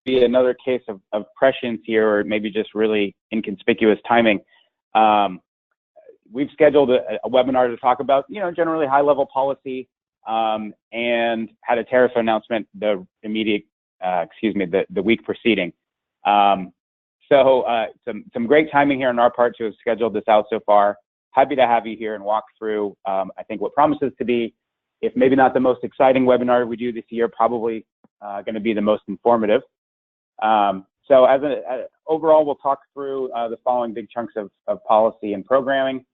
be another case of prescience here, or maybe just really inconspicuous timing. We've scheduled a webinar to talk about, generally high-level policy, and had a tariff announcement the week preceding. So some great timing here on our part to have scheduled this out so far. Happy to have you here and walk through, I think, what promises to be, if maybe not the most exciting webinar we do this year, probably going to be the most informative. So overall, we'll talk through the following big chunks of policy and programming,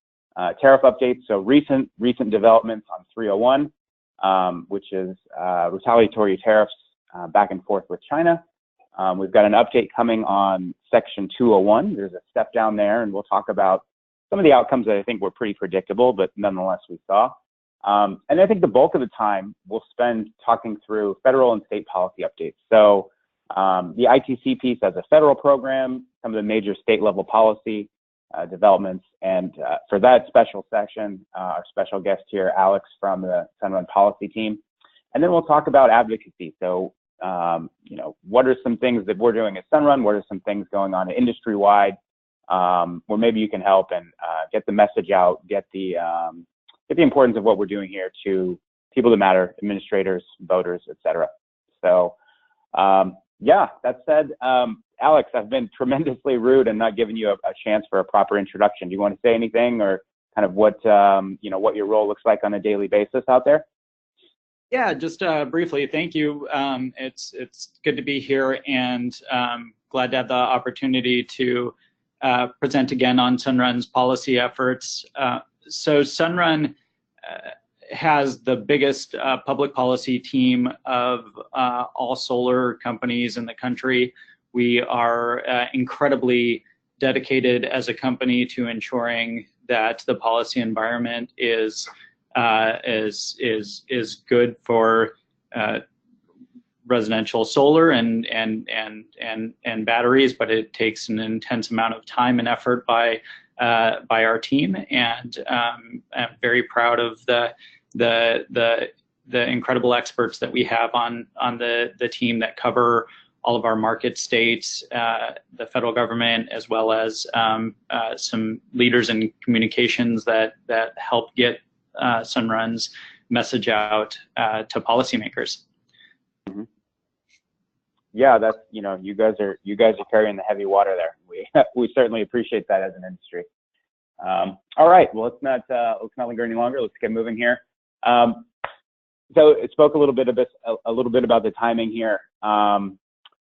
tariff updates, so recent developments on 301, which is retaliatory tariffs back and forth with China. We've got an update coming on Section 201. There's a step down there, and we'll talk about some of the outcomes that I think were pretty predictable, but nonetheless we saw. And I think the bulk of the time we'll spend talking through federal and state policy updates. So the ITC piece as a federal program, some of the major state level policy developments, and for that special section, our special guest here, Alex from the Sunrun policy team. And then we'll talk about advocacy. So, what are some things that we're doing at Sunrun? What are some things going on industry-wide where maybe you can help and get the message out, get the importance of what we're doing here to people that matter, administrators, voters, etc. So, yeah, that said, Alex, I've been tremendously rude and not giving you a chance for a proper introduction. Do you want to say anything, or kind of what your role looks like on a daily basis out there? Yeah, just briefly, thank you. It's good to be here, and glad to have the opportunity to present again on Sunrun's policy efforts. So Sunrun has the biggest public policy team of all solar companies in the country. We are incredibly dedicated as a company to ensuring that the policy environment is good for residential solar and batteries, but it takes an intense amount of time and effort by our team, and I'm very proud of the incredible experts that we have on the team that cover all of our market states, the federal government, as well as some leaders in communications that help get Sunrun's message out to policymakers. Mm-hmm. Yeah, that's, you guys are carrying the heavy water there. We certainly appreciate that as an industry. All right, well, let's not linger any longer. Let's get moving here. So it spoke a little bit about the timing here.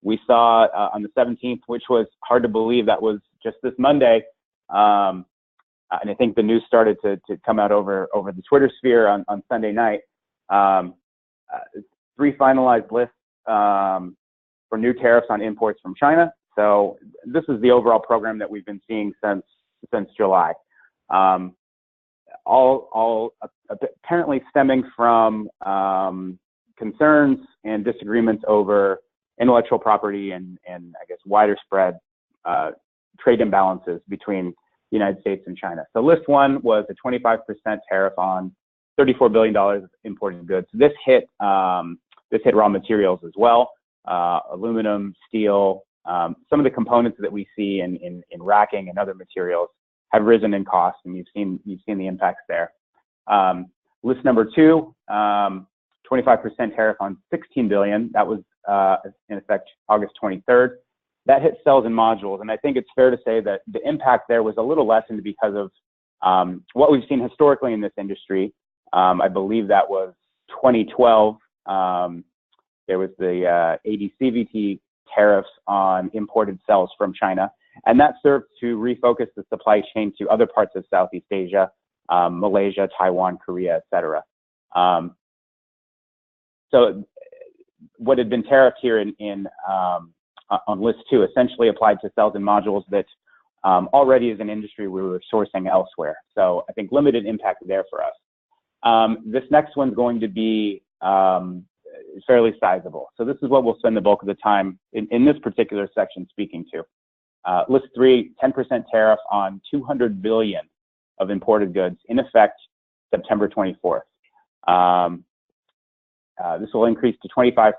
We saw on the 17th, which was hard to believe, that was just this Monday. And I think the news started to come out over the Twitter sphere on Sunday night. 3 finalized lists for new tariffs on imports from China. So this is the overall program that we've been seeing since July. All apparently stemming from concerns and disagreements over intellectual property and I guess wider spread trade imbalances between the United States and China. So list 1 was a 25% tariff on $34 billion of imported goods. This hit raw materials as well, aluminum, steel, some of the components that we see in racking and other materials have risen in cost, and you've seen the impacts there. List number 2, 25% tariff on $16 billion. That was in effect August 23rd. That hit cells and modules, and I think it's fair to say that the impact there was a little lessened because of what we've seen historically in this industry. I believe that was 2012. There was the AD/CVD tariffs on imported cells from China, and that served to refocus the supply chain to other parts of Southeast Asia, Malaysia, Taiwan, Korea, etc. So what had been tariffed here on list 2 essentially applied to cells and modules that already as an industry we were sourcing elsewhere. So I think limited impact there for us. This next one's going to be fairly sizable. So this is what we'll spend the bulk of the time in this particular section speaking to. List 3, 10% tariff on $200 billion of imported goods in effect September 24th. This will increase to 25%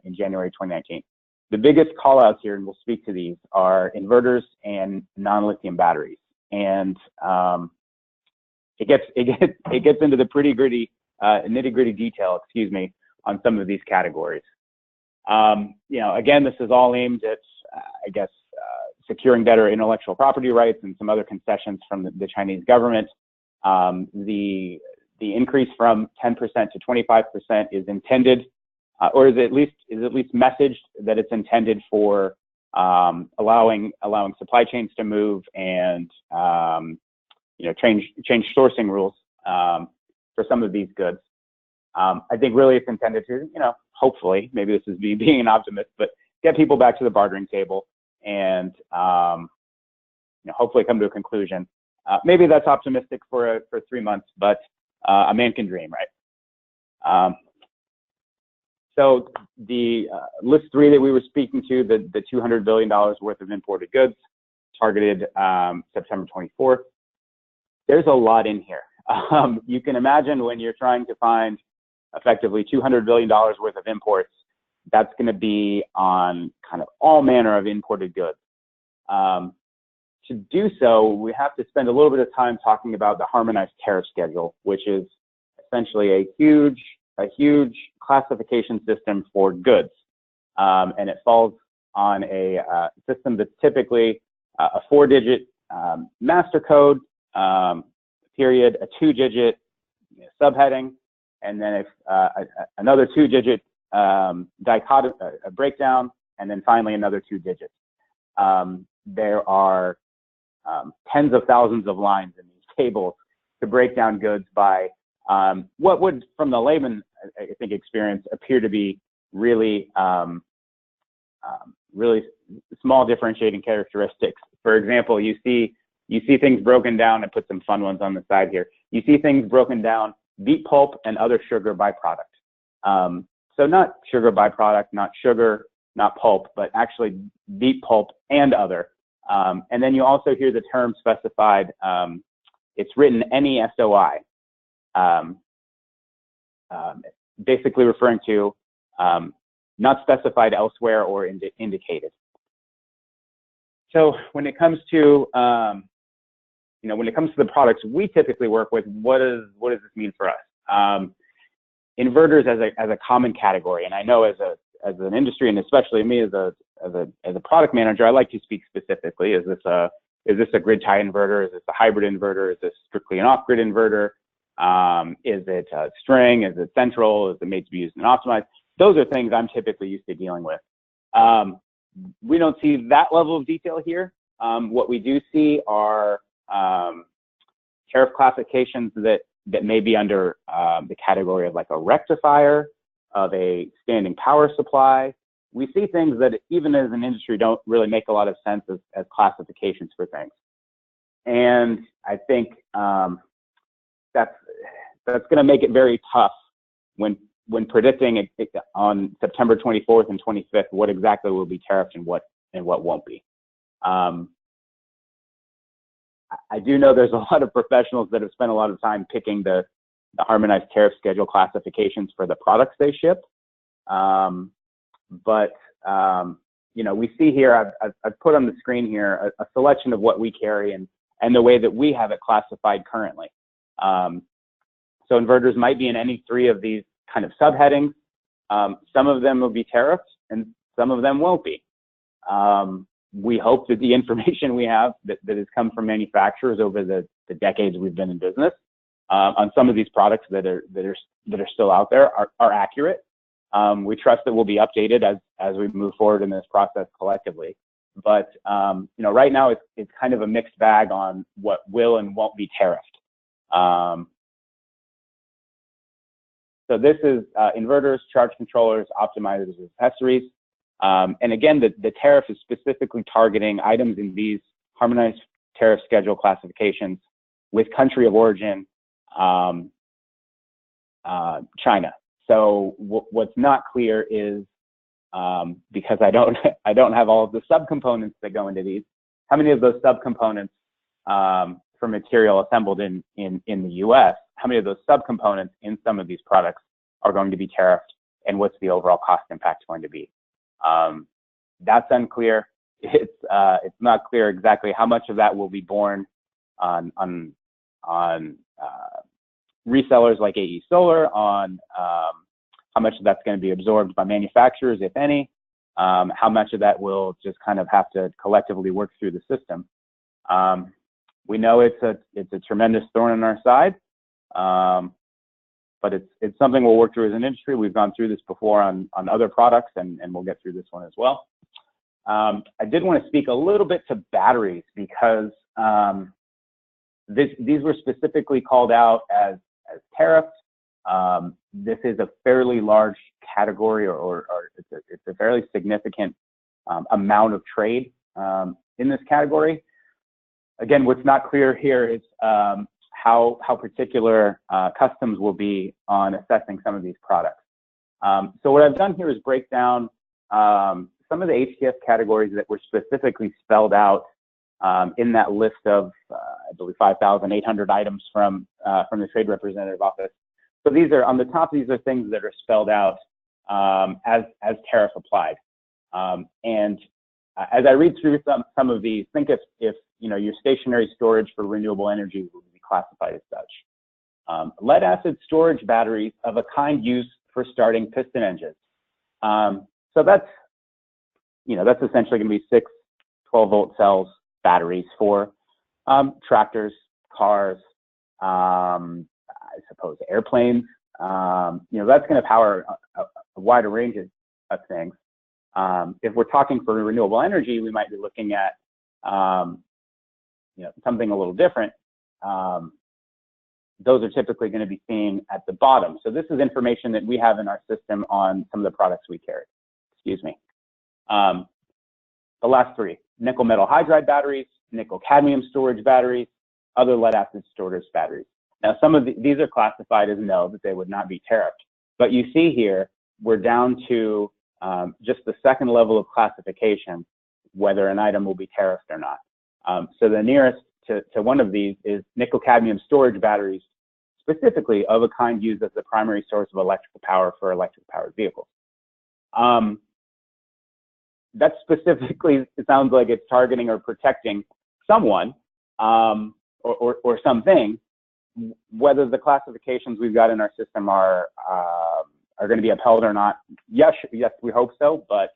in January 2019. The biggest call outs here, and we'll speak to these, are inverters and non-lithium batteries. And it gets into the pretty gritty, nitty-gritty detail, excuse me, on some of these categories. Again, this is all aimed at, securing better intellectual property rights and some other concessions from the Chinese government. The increase from 10% to 25% is intended, or is at least messaged that it's intended for allowing supply chains to move and change sourcing rules for some of these goods. I think really it's intended to, hopefully, maybe this is me being an optimist, but get people back to the bartering table and hopefully come to a conclusion. Maybe that's optimistic for 3 months, but a man can dream, right? So the list 3 that we were speaking to, the $200 billion worth of imported goods targeted September 24th, there's a lot in here. You can imagine when you're trying to find effectively $200 billion worth of imports, that's going to be on kind of all manner of imported goods. To do so, we have to spend a little bit of time talking about the harmonized tariff schedule, which is essentially a huge classification system for goods. And it falls on a system that's typically a 4-digit master code, period, a 2-digit subheading, and then another 2-digit breakdown, and then finally another 2 digits. There are tens of thousands of lines in these tables to break down goods by what would, from the layman, I think, experience, appear to be really small differentiating characteristics. For example, you see things broken down. I put some fun ones on the side here. You see things broken down: beet pulp and other sugar byproduct. So not sugar byproduct, not sugar, not pulp, but actually beet pulp and other. And then you also hear the term specified. It's written NESOI, basically referring to not specified elsewhere or indicated. So when it comes to the products we typically work with, what does this mean for us? Inverters as a common category, and I know as an industry, and especially me as a product manager, I like to speak specifically. Is this a grid tie inverter? Is this a hybrid inverter? Is this strictly an off-grid inverter? Is it string? Is it central? Is it made to be used and optimized? Those are things I'm typically used to dealing with. We don't see that level of detail here. What we do see are tariff classifications that may be under the category of like a rectifier, of a standing power supply. We see things that even as an industry don't really make a lot of sense as classifications for things. And I think that's going to make it very tough when predicting on September 24th and 25th what exactly will be tariffed and what won't be. I do know there's a lot of professionals that have spent a lot of time picking the harmonized tariff schedule classifications for the products they ship. We see here, I've put on the screen here a selection of what we carry and the way that we have it classified currently. So inverters might be in any 3 of these kind of subheadings. Some of them will be tariffed and some of them won't be. We hope that the information we have that has come from manufacturers over the decades we've been in business on some of these products that are still out there are accurate. We trust that we'll be updated as we move forward in this process collectively. But right now it's kind of a mixed bag on what will and won't be tariffed. So this is inverters, charge controllers, optimizers, accessories. And again, the tariff is specifically targeting items in these harmonized tariff schedule classifications with country of origin, China. So what's not clear is, because I don't have all of the subcomponents that go into these, how many of those subcomponents for material assembled in the US, how many of those subcomponents in some of these products are going to be tariffed, and what's the overall cost impact going to be? That's unclear. It's not clear exactly how much of that will be borne on resellers like AEE Solar, on how much of that's going to be absorbed by manufacturers, if any, how much of that will just kind of have to collectively work through the system. We know it's a tremendous thorn in our side, but it's something we'll work through as an industry. We've gone through this before on other products, and we'll get through this one as well. I did want to speak a little bit to batteries, because these were specifically called out as tariffs. This is a fairly large category, or it's a fairly significant amount of trade in this category. Again, what's not clear here is how particular customs will be on assessing some of these products. So what I've done here is break down some of the HTS categories that were specifically spelled out in that list of, I believe, 5,800 items from the Trade Representative Office. So these are, on the top, these are things that are spelled out as tariff applied. And as I read through some of these, think if you know, your stationary storage for renewable energy will be classified as such. Lead acid storage batteries of a kind used for starting piston engines. So that's essentially going to be 6 12-volt cells batteries for tractors, cars, I suppose airplanes. You know, that's going to power a wider range of things. If we're talking for renewable energy, we might be looking at you know, something a little different. Those are typically going to be seen at the bottom. So this is information that we have in our system on some of the products we carry. Excuse me. The last 3: nickel metal hydride batteries, nickel cadmium storage batteries, other lead acid storage batteries. Now, some of these are classified as no, that they would not be tariffed. But you see here, we're down to just the second level of classification, whether an item will be tariffed or not. So the nearest to one of these is nickel cadmium storage batteries, specifically of a kind used as the primary source of electrical power for electric powered vehicles. That specifically, it sounds like it's targeting or protecting someone or something. Whether the classifications we've got in our system are going to be upheld or not, yes, we hope so, but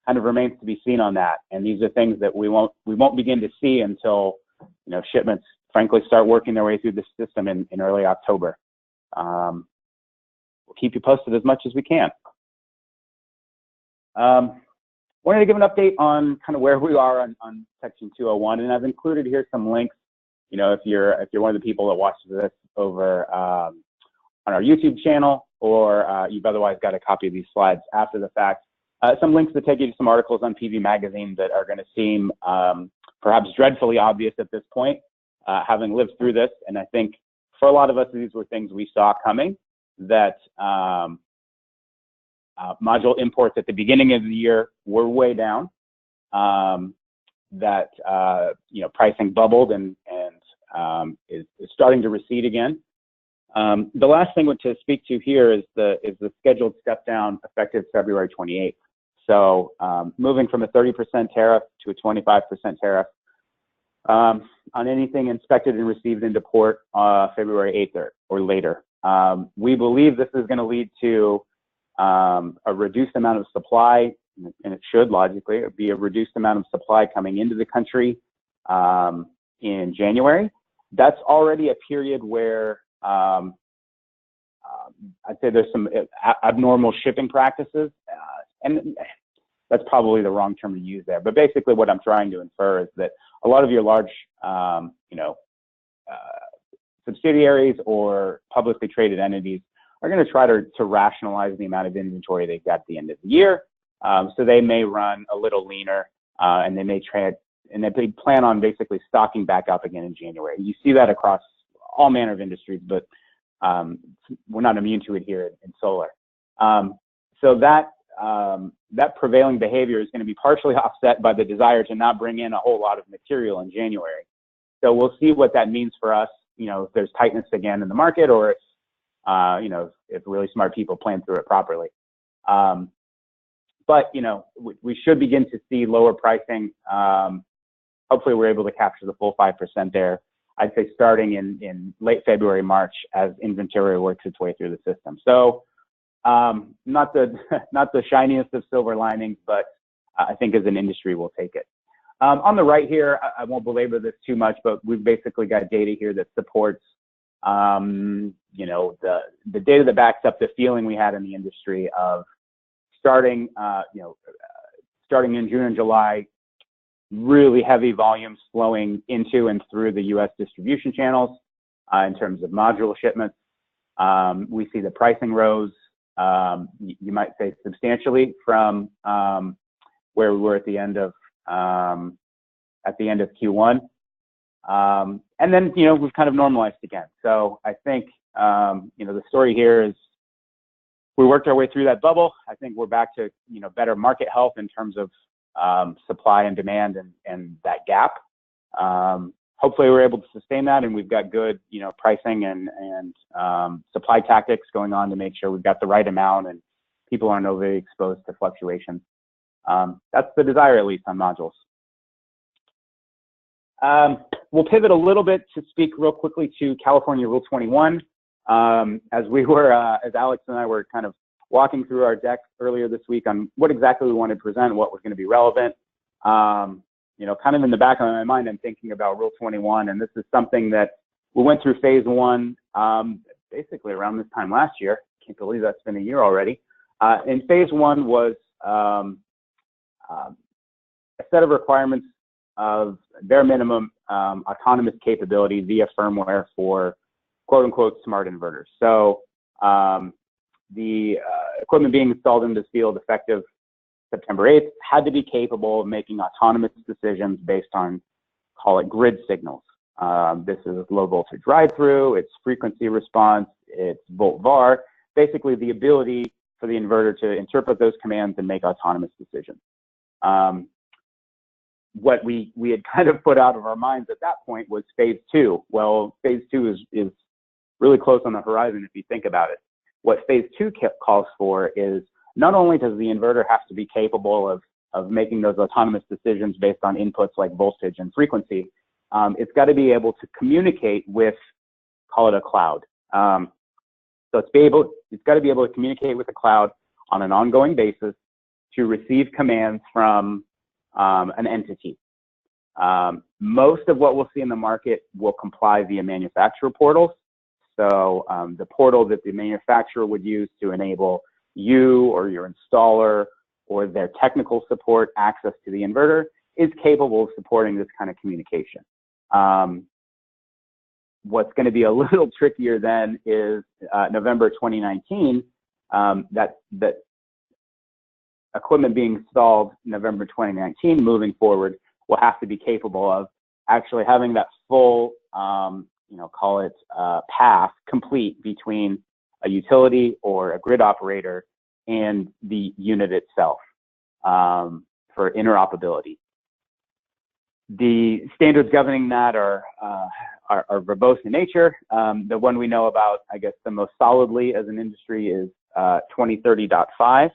kind of remains to be seen on that. And these are things that we won't begin to see until, you know, shipments frankly start working their way through the system in early October. We'll keep you posted as much as we can. Wanted to give an update on kind of where we are on Section 201, and I've included here some links. You know, if you're one of the people that watches this over on our YouTube channel, or you've otherwise got a copy of these slides after the fact, some links that take you to some articles on PV Magazine that are going to seem perhaps dreadfully obvious at this point, having lived through this. And I think for a lot of us, these were things we saw coming, that module imports at the beginning of the year were way down, that you know, pricing bubbled and is starting to recede again. The last thing to speak to here is the scheduled step down effective February 28th. So moving from a 30% tariff to a 25% tariff on anything inspected and received into port February 8th or later. We believe this is going to lead to a reduced amount of supply, and it should logically be a reduced amount of supply coming into the country in January. That's already a period where I'd say there's some abnormal shipping practices, and that's probably the wrong term to use there. But basically what I'm trying to infer is that a lot of your large, you know, subsidiaries or publicly traded entities are going to try to rationalize the amount of inventory they've got at the end of the year. So they may run a little leaner, and they may they plan on basically stocking back up again in January. You see that across all manner of industries, but we're not immune to it here in solar. So that prevailing behavior is going to be partially offset by the desire to not bring in a whole lot of material in January. So we'll see what that means for us, you know, if there's tightness again in the market, or if, you know, if really smart people plan through it properly. But But, you know, we should begin to see lower pricing. Hopefully we're able to capture the full 5% there. I'd say starting in late February, March, as inventory works its way through the system. So not the shiniest of silver linings, but I think as an industry we'll take it. On the right here, I won't belabor this too much, but we've basically got data here that supports, you know, the data that backs up the feeling we had in the industry of starting, you know, starting in June and July, really heavy volumes flowing into and through the U.S. distribution channels in terms of module shipments. We see the pricing rose, you might say substantially from where we were at the end of Q1. And then, you know, we've kind of normalized again. So I think, you know, the story here is we worked our way through that bubble. I think we're back to, you know, better market health in terms of supply and demand and that gap. Hopefully we're able to sustain that, and we've got good, you know, pricing and supply tactics going on to make sure we've got the right amount and people aren't overly exposed to fluctuations. That's the desire, at least on modules. We'll pivot a little bit to speak real quickly to California Rule 21. As Alex and I were kind of walking through our deck earlier this week on what exactly we wanted to present, what was going to be relevant. You know, kind of in the back of my mind, I'm thinking about Rule 21, and this is something that we went through phase one, basically around this time last year. Can't believe that's been a year already. And phase one was a set of requirements of bare minimum autonomous capability via firmware for quote unquote smart inverters. So the equipment being installed in this field effective September 8th had to be capable of making autonomous decisions based on, call it, grid signals. This is low voltage ride through, it's frequency response, it's volt var, basically the ability for the inverter to interpret those commands and make autonomous decisions. What we had kind of put out of our minds at that point was phase two. Well, phase two is really close on the horizon if you think about it. What phase two calls for is not only does the inverter have to be capable of making those autonomous decisions based on inputs like voltage and frequency, it's got to be able to communicate with, call it a cloud. So it's got to be able to communicate with the cloud on an ongoing basis to receive commands from an entity. Most of what we'll see in the market will comply via manufacturer portals. So the portal that the manufacturer would use to enable you or your installer or their technical support access to the inverter is capable of supporting this kind of communication. What's going to be a little trickier then is November 2019, that equipment being installed November 2019 moving forward will have to be capable of actually having that full, you know, call it path complete between a utility or a grid operator and the unit itself for interoperability. The standards governing that are verbose in nature. The one we know about, I guess, the most solidly as an industry is 2030.5.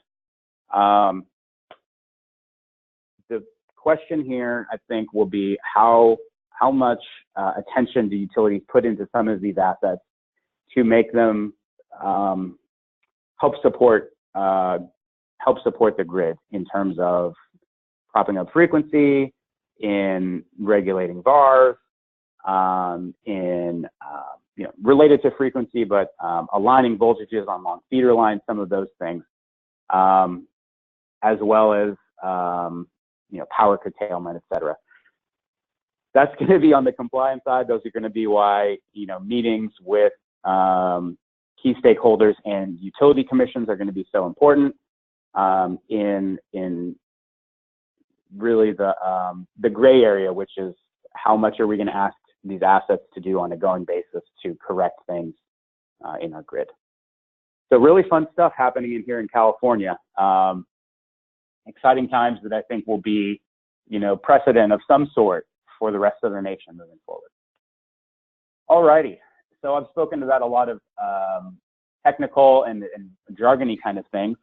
The question here, I think, will be how much attention do utilities put into some of these assets to make them help support the grid in terms of propping up frequency, in regulating VARs, in you know, related to frequency, but aligning voltages on long feeder lines, some of those things, as well as you know, power curtailment, et cetera. That's going to be on the compliance side. Those are going to be why, you know, meetings with key stakeholders and utility commissions are going to be so important in really the gray area, which is how much are we going to ask these assets to do on a going basis to correct things in our grid. So really fun stuff happening in here in California. Exciting times that I think will be, you know, precedent of some sort for the rest of the nation moving forward. All righty. So I've spoken about a lot of technical and jargony kind of things.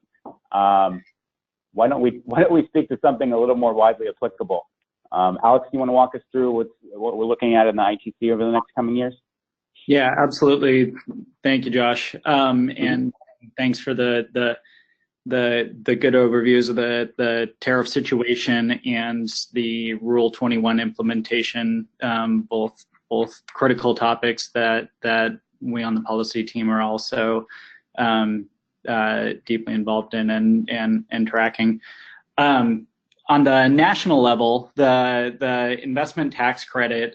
why don't we speak to something a little more widely applicable? Alex, do you want to walk us through what we're looking at in the ITC over the next coming years? Yeah, absolutely. Thank you, Josh. And thanks for the good overviews of the tariff situation and the Rule 21 implementation, both critical topics that we on the policy team are also deeply involved in and tracking. On the national level, the investment tax credit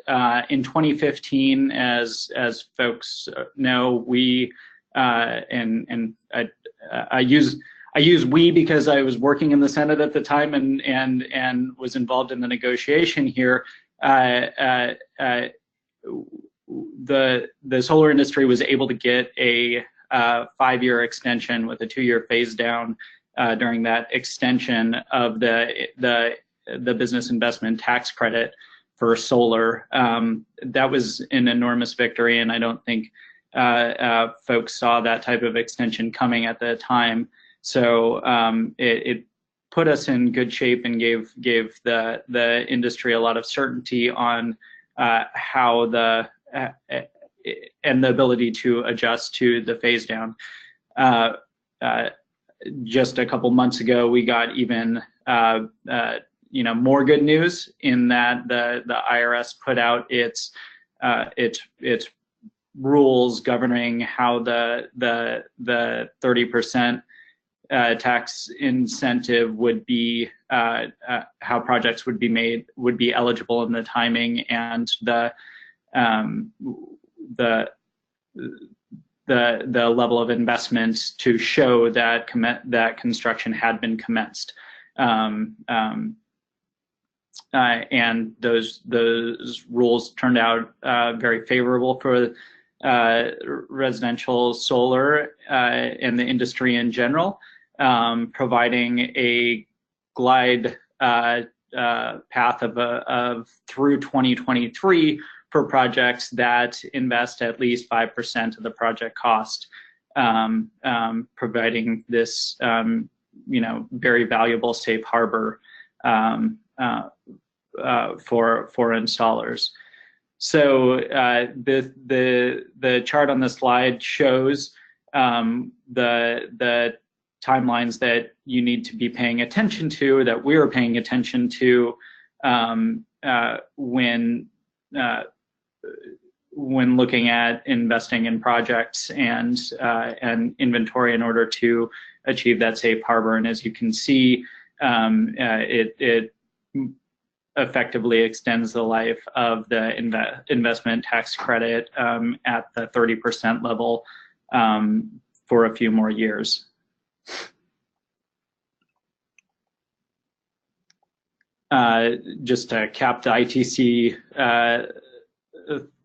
in 2015, as folks know, we and I use we because I was working in the Senate at the time and was involved in the negotiation here. The solar industry was able to get a 5-year extension with a 2-year phase down during that extension of the business investment tax credit for solar. That was an enormous victory, and I don't think folks saw that type of extension coming at the time. So it put us in good shape and gave the industry a lot of certainty on how and the ability to adjust to the phase down. Just a couple months ago, we got even more good news in that the IRS put out its rules governing how the 30% tax incentive would be, how projects would be eligible in the timing, and the level of investment to show that that construction had been commenced, and those rules turned out very favorable for residential solar and the industry in general, providing a glide path of through 2023 for projects that invest at least 5% of the project cost, providing this very valuable safe harbor for installers. So the chart on the slide shows the timelines that you need to be paying attention to, that we're paying attention to when looking at investing in projects and inventory in order to achieve that safe harbor. And as you can see, it effectively extends the life of the investment tax credit at the 30% level for a few more years. Just to cap the ITC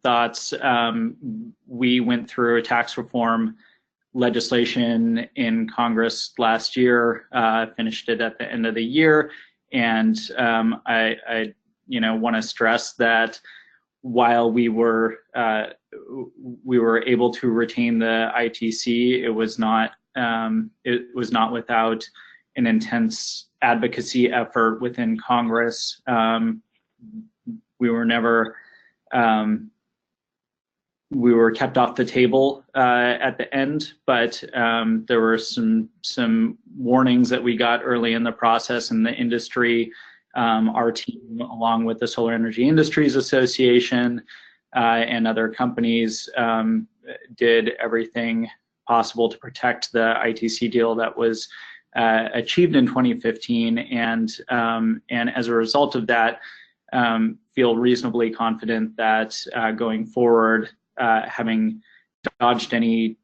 thoughts, we went through a tax reform legislation in Congress last year, finished it at the end of the year, and I want to stress that while we were able to retain the ITC, it was not without an intense advocacy effort within Congress. We were never we were kept off the table at the end, but there were some warnings that we got early in the process in the industry. Our team, along with the Solar Energy Industries Association and other companies, did everything possible to protect the ITC deal that was achieved in 2015, and as a result of that, feel reasonably confident that going forward, having dodged any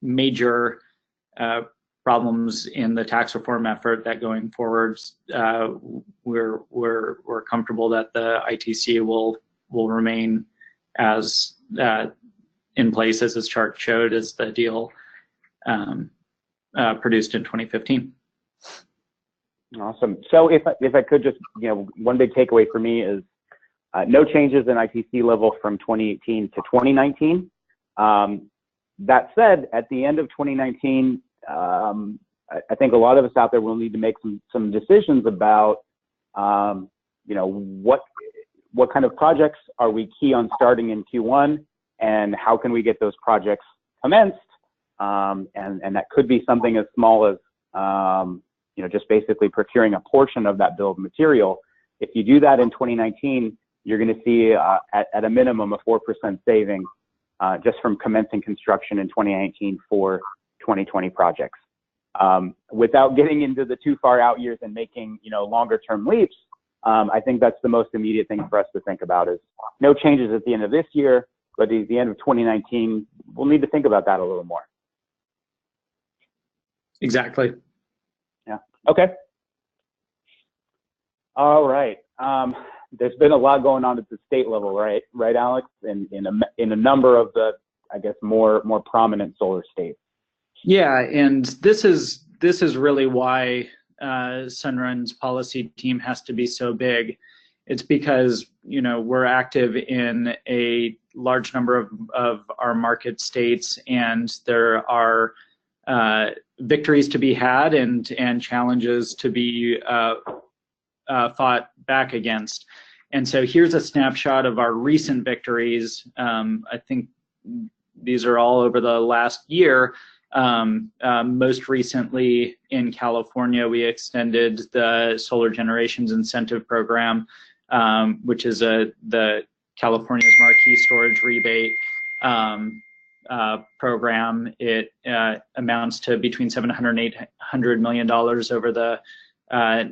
major problems in the tax reform effort, that going forward, we're comfortable that the ITC will remain as in place as this chart showed as the deal produced in 2015. Awesome. So if I could just, one big takeaway for me is no changes in ITC level from 2018 to 2019. That said, at the end of 2019, I think a lot of us out there will need to make some decisions about, you know, what kind of projects are we key on starting in Q1, and how can we get those projects commenced? And that could be something as small as, you know, just basically procuring a portion of that bill of material. If you do that in 2019, you're going to see at a minimum a 4% saving just from commencing construction in 2019 for 2020 projects. Without getting into the too far out years and making, you know, longer term leaps, I think that's the most immediate thing for us to think about is no changes at the end of this year, but at the end of 2019, we'll need to think about that a little more. Exactly. Yeah. Okay. All right. There's been a lot going on at the state level, right, Alex? In a number of the, I guess, more prominent solar states. Yeah, and this is really why Sunrun's policy team has to be so big. It's because, you know, we're active in a large number of our market states, and there are victories to be had and challenges to be fought back against. And so here's a snapshot of our recent victories. I think these are all over the last year. Most recently in California, we extended the Solar Generations Incentive Program, which is the California's marquee storage rebate program. It amounts to between $700 and $800 million over the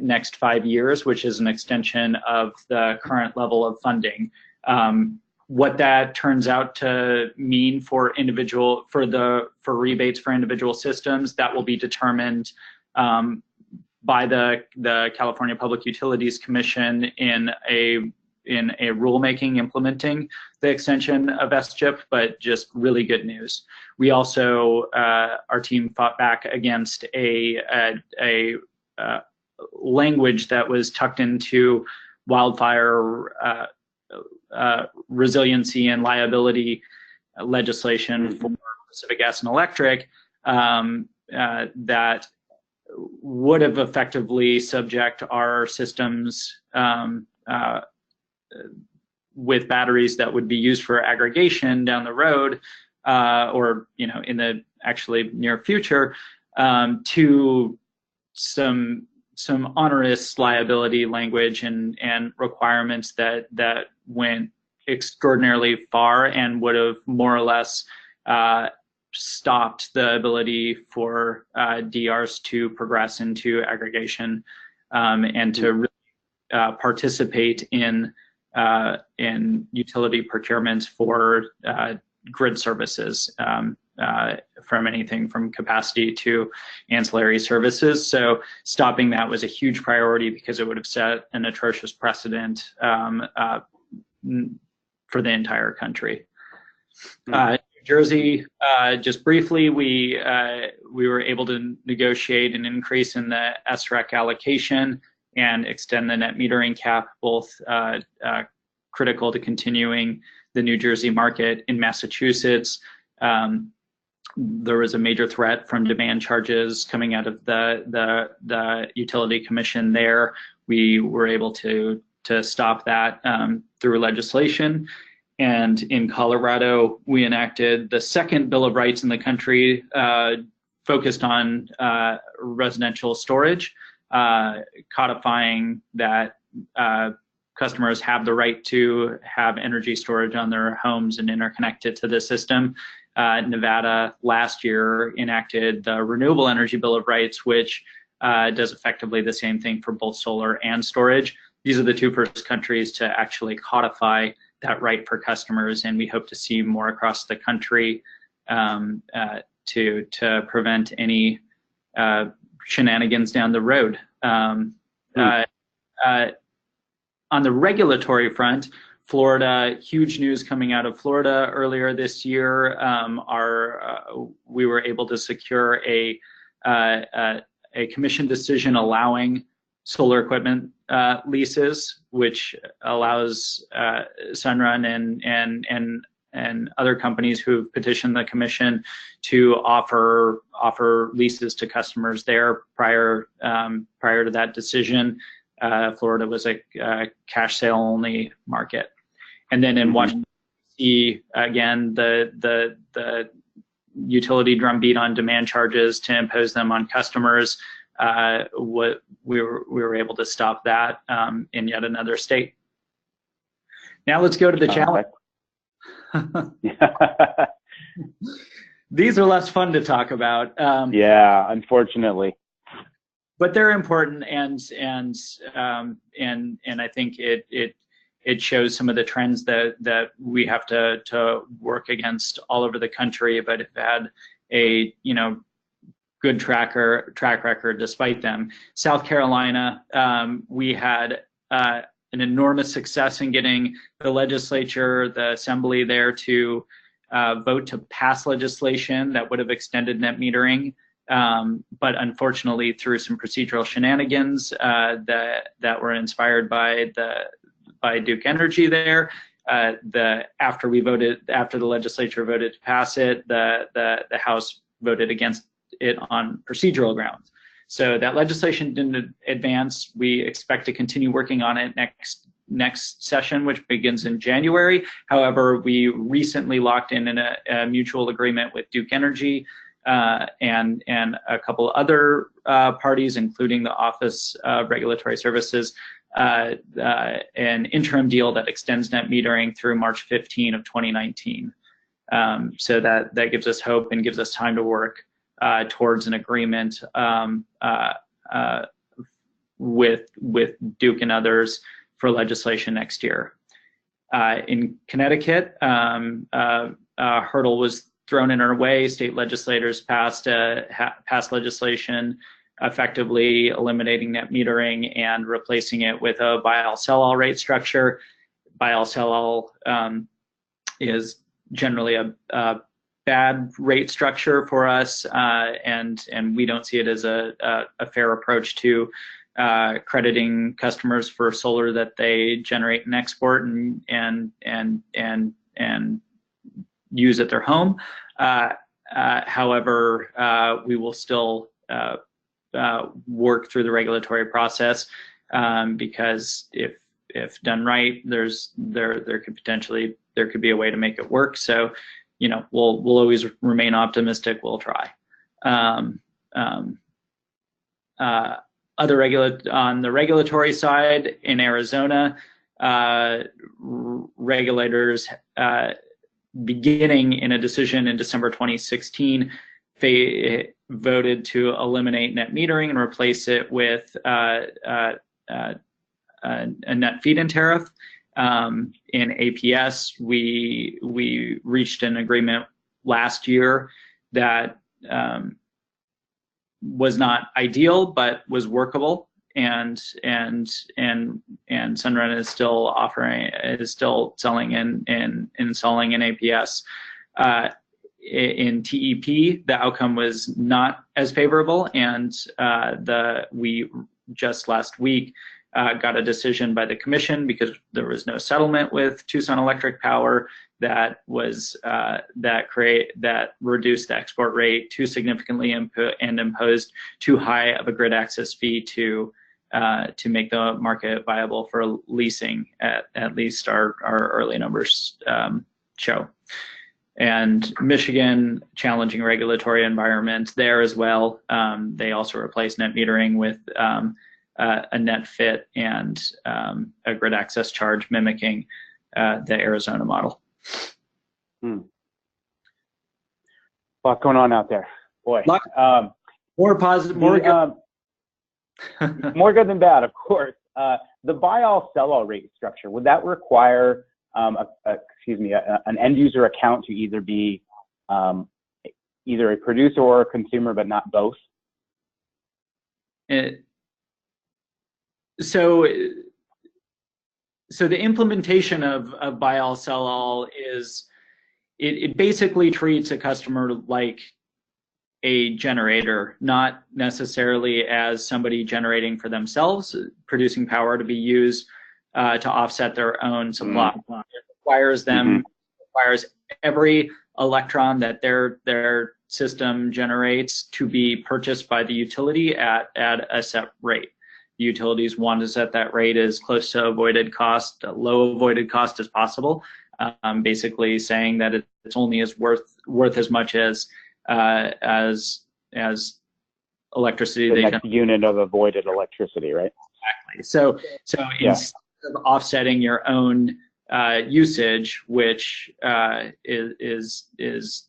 next 5 years, which is an extension of the current level of funding. What that turns out to mean for rebates for individual systems, that will be determined by the California Public Utilities Commission in a rulemaking implementing the extension of SCHIP, but just really good news. We also, our team fought back against a language that was tucked into wildfire resiliency and liability legislation for Pacific Gas and Electric that would have effectively subject our systems with batteries that would be used for aggregation down the road, or, you know, in the actually near future, to some onerous liability language and requirements that went extraordinarily far and would have more or less stopped the ability for DRs to progress into aggregation and to really participate in utility procurements for grid services, from anything from capacity to ancillary services. So stopping that was a huge priority because it would have set an atrocious precedent for the entire country. New Jersey, just briefly, we were able to negotiate an increase in the SREC allocation and extend the net metering cap, both critical to continuing the New Jersey market. In Massachusetts, there was a major threat from demand charges coming out of the utility commission there. We were able to stop that through legislation. And in Colorado, we enacted the second Bill of Rights in the country focused on residential storage, codifying that customers have the right to have energy storage on their homes and interconnect it to the system. Nevada last year enacted the Renewable Energy Bill of Rights, which does effectively the same thing for both solar and storage. These are the two first countries to actually codify that right for customers, and we hope to see more across the country to prevent any shenanigans down the road. On the regulatory front, Florida, huge news coming out of Florida earlier this year. We were able to secure a commission decision allowing solar equipment leases, which allows Sunrun and other companies who've petitioned the commission to offer offer leases to customers there prior to that decision. Florida was a cash sale only market. And then in Washington, D.C., again, the utility drumbeat on demand charges to impose them on customers. We were able to stop that in yet another state. Now let's go to the challenge. These are less fun to talk about. Yeah, unfortunately. But they're important, and I think it shows some of the trends that we have to work against all over the country, but have had a good track record despite them. South Carolina, we had an enormous success in getting the legislature, the assembly there to vote to pass legislation that would have extended net metering. But unfortunately, through some procedural shenanigans that were inspired by Duke Energy there, after the legislature voted to pass it, the House voted against it on procedural grounds. So that legislation didn't advance. We expect to continue working on it next session, which begins in January. However, we recently locked in a mutual agreement with Duke Energy and a couple other parties, including the Office of Regulatory Services, an interim deal that extends net metering through March 15 of 2019. So that gives us hope and gives us time to work towards an agreement with Duke and others for legislation next year. In Connecticut, a hurdle was thrown in our way. State legislators passed legislation effectively eliminating net metering and replacing it with a buy-all sell-all rate structure. Buy-all sell-all is generally a bad rate structure for us, and we don't see it as a fair approach to crediting customers for solar that they generate and export and use at their home. However, we will still work through the regulatory process because if done right, there could be a way to make it work. So, we'll always remain optimistic. We'll try. On the regulatory side, in Arizona, regulators, beginning in a decision in December 2016, voted to eliminate net metering and replace it with a net feed-in tariff. In APS, we reached an agreement last year that was not ideal but was workable, and Sunrun is still selling and installing an APS. In TEP, the outcome was not as favorable, and we just last week got a decision by the commission, because there was no settlement with Tucson Electric Power, that was that reduced the export rate too significantly and imposed too high of a grid access fee to make the market viable for leasing. At least our early numbers show. And Michigan, challenging regulatory environment there as well. They also replaced net metering with a net fit and a grid access charge mimicking the Arizona model. A lot going on out there, boy. More positive, more good. More good than bad, of course. The buy-all sell-all rate structure, would that require an end user account to either be either a producer or a consumer, but not both? So the implementation of buy-all sell-all is, it basically treats a customer like a generator, not necessarily as somebody generating for themselves, producing power to be used to offset their own supply. It requires every electron that their system generates to be purchased by the utility at a set rate. The utilities want to set that rate as close to avoided cost, low avoided cost as possible, basically saying that it's only worth as much as electricity. The next unit of avoided electricity, right? Exactly. So instead of offsetting your own usage, which is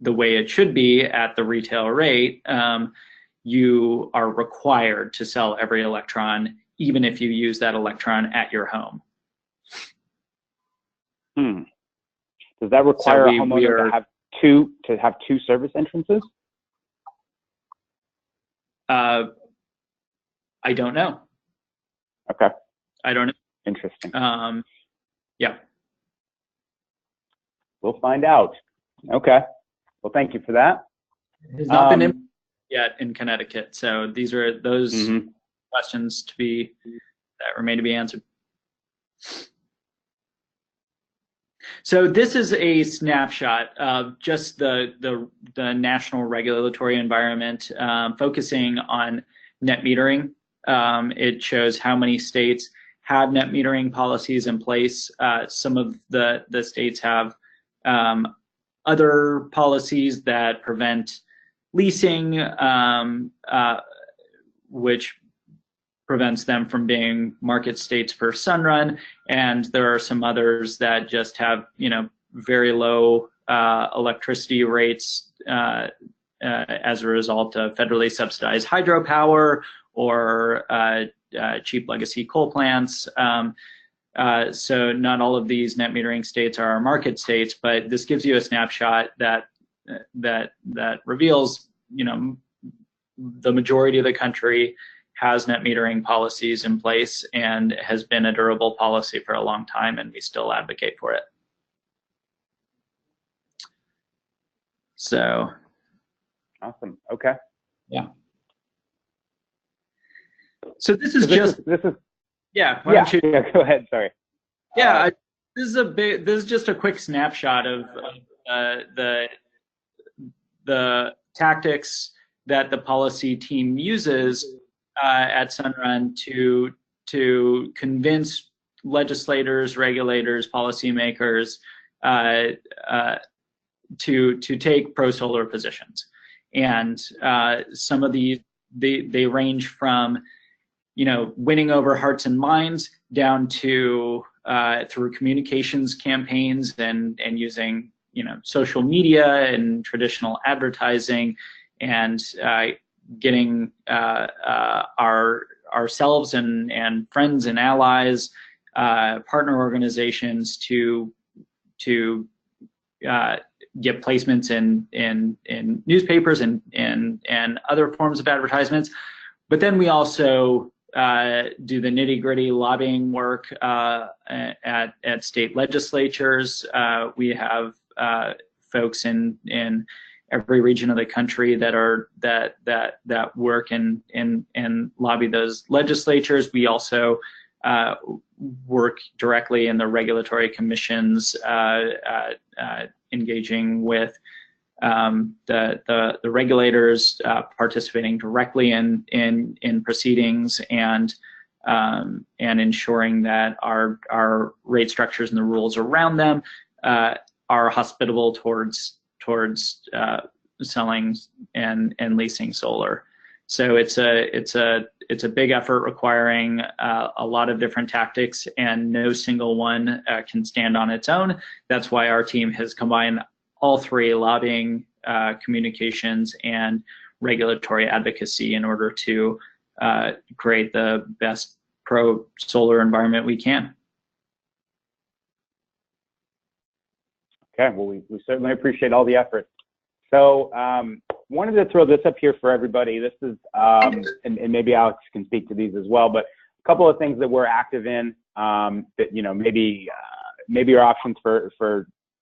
the way it should be at the retail rate, you are required to sell every electron, even if you use that electron at your home. Does that require a homeowner to have two service entrances? I don't know. Okay. I don't know. Interesting. Yeah. We'll find out. Okay. Well, thank you for that. It has not been implemented yet in Connecticut, so these are those questions that remain to be answered. So this is a snapshot of just the national regulatory environment, focusing on net metering. It shows how many states have net metering policies in place. Some of the states have other policies that prevent leasing, which prevents them from being market states for Sunrun, and there are some others that just have, very low electricity rates as a result of federally subsidized hydropower or cheap legacy coal plants. So not all of these net metering states are market states, but this gives you a snapshot that reveals, the majority of the country has net metering policies in place and has been a durable policy for a long time, and we still advocate for it. So. Awesome. Okay. Yeah. So this is yeah. Go ahead. Sorry. Yeah. This is just a quick snapshot of the tactics that the policy team uses at Sunrun to convince legislators, regulators, policymakers to take pro-solar positions. And some of these, they range from, winning over hearts and minds down to through communications campaigns and using, social media and traditional advertising, and getting ourselves and friends and allies, partner organizations to get placements in newspapers and other forms of advertisements. But then we also do the nitty-gritty lobbying work at state legislatures. We have folks in every region of the country that work and lobby those legislatures. We also work directly in the regulatory commissions, engaging with the regulators, participating directly in proceedings, and ensuring that our rate structures and the rules around them are hospitable towards selling and leasing solar. So it's a big effort requiring a lot of different tactics, and no single one can stand on its own. That's why our team has combined all three: lobbying, communications, and regulatory advocacy, in order to create the best pro-solar environment we can. Okay, well, we certainly appreciate all the effort. So wanted to throw this up here for everybody. This is, and maybe Alex can speak to these as well, but a couple of things that we're active in that, maybe are options for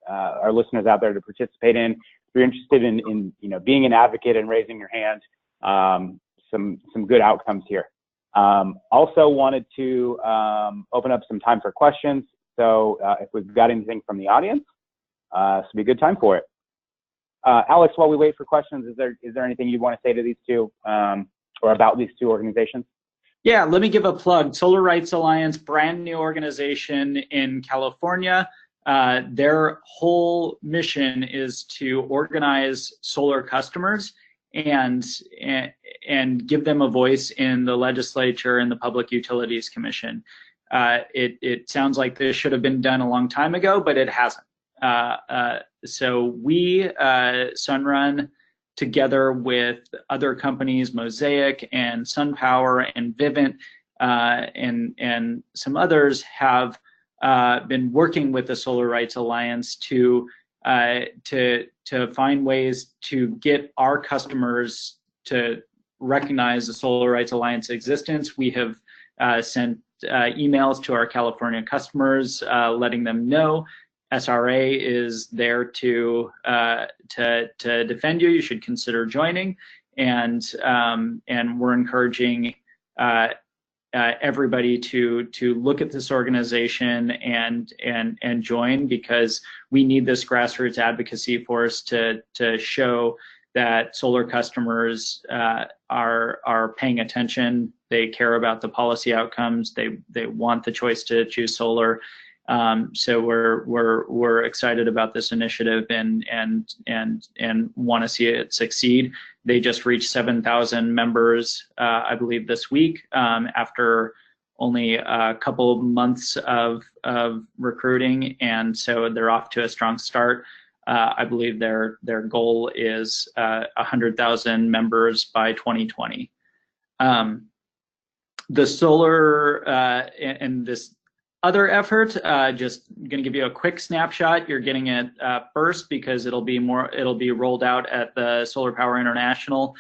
our listeners out there to participate in. If you're interested in being an advocate and raising your hand, some good outcomes here. Also wanted to open up some time for questions. So if we've got anything from the audience. So it'll be a good time for it. Alex, while we wait for questions, is there anything you want to say to these two or about these two organizations? Yeah, let me give a plug. Solar Rights Alliance, brand new organization in California. Their whole mission is to organize solar customers and give them a voice in the legislature and the Public Utilities Commission. It sounds like this should have been done a long time ago, but it hasn't. So we, Sunrun, together with other companies, Mosaic and SunPower and Vivint and some others, have been working with the Solar Rights Alliance to find ways to get our customers to recognize the Solar Rights Alliance existence. We have sent emails to our California customers letting them know SRA is there to defend you. You should consider joining, and we're encouraging everybody to look at this organization and join, because we need this grassroots advocacy force to show that solar customers are paying attention. They care about the policy outcomes. They want the choice to choose solar. So we're excited about this initiative and want to see it succeed. They just reached 7,000 members, I believe, this week after only a couple of months of recruiting, and so they're off to a strong start. I believe their goal is 100,000 members by 2020. The solar and this other effort, just going to give you a quick snapshot. You're getting it first because it'll be rolled out at the Solar Power International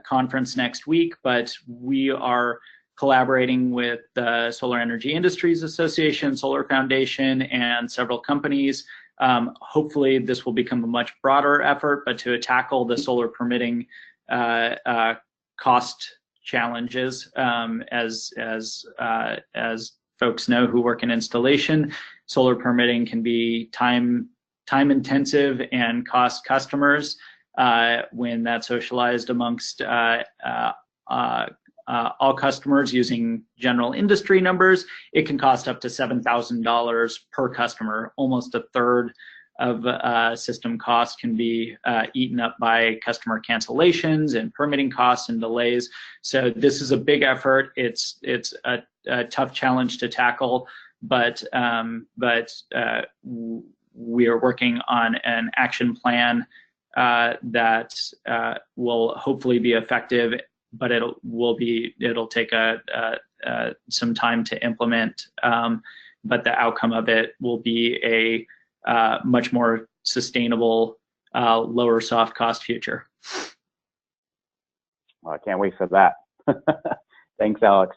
conference next week. But we are collaborating with the Solar Energy Industries Association, Solar Foundation, and several companies. Hopefully, this will become a much broader effort, but to tackle the solar permitting cost challenges, as folks know who work in installation, solar permitting can be time intensive and cost customers when that's socialized amongst all customers using general industry numbers. It can cost up to $7,000 per customer. Almost a third of system costs can be eaten up by customer cancellations and permitting costs and delays. So this is a big effort. It's a tough challenge to tackle, but we are working on an action plan that will hopefully be effective, but it'll take some time to implement. But the outcome of it will be a much more sustainable, lower soft cost future. Well, I can't wait for that. Thanks, Alex.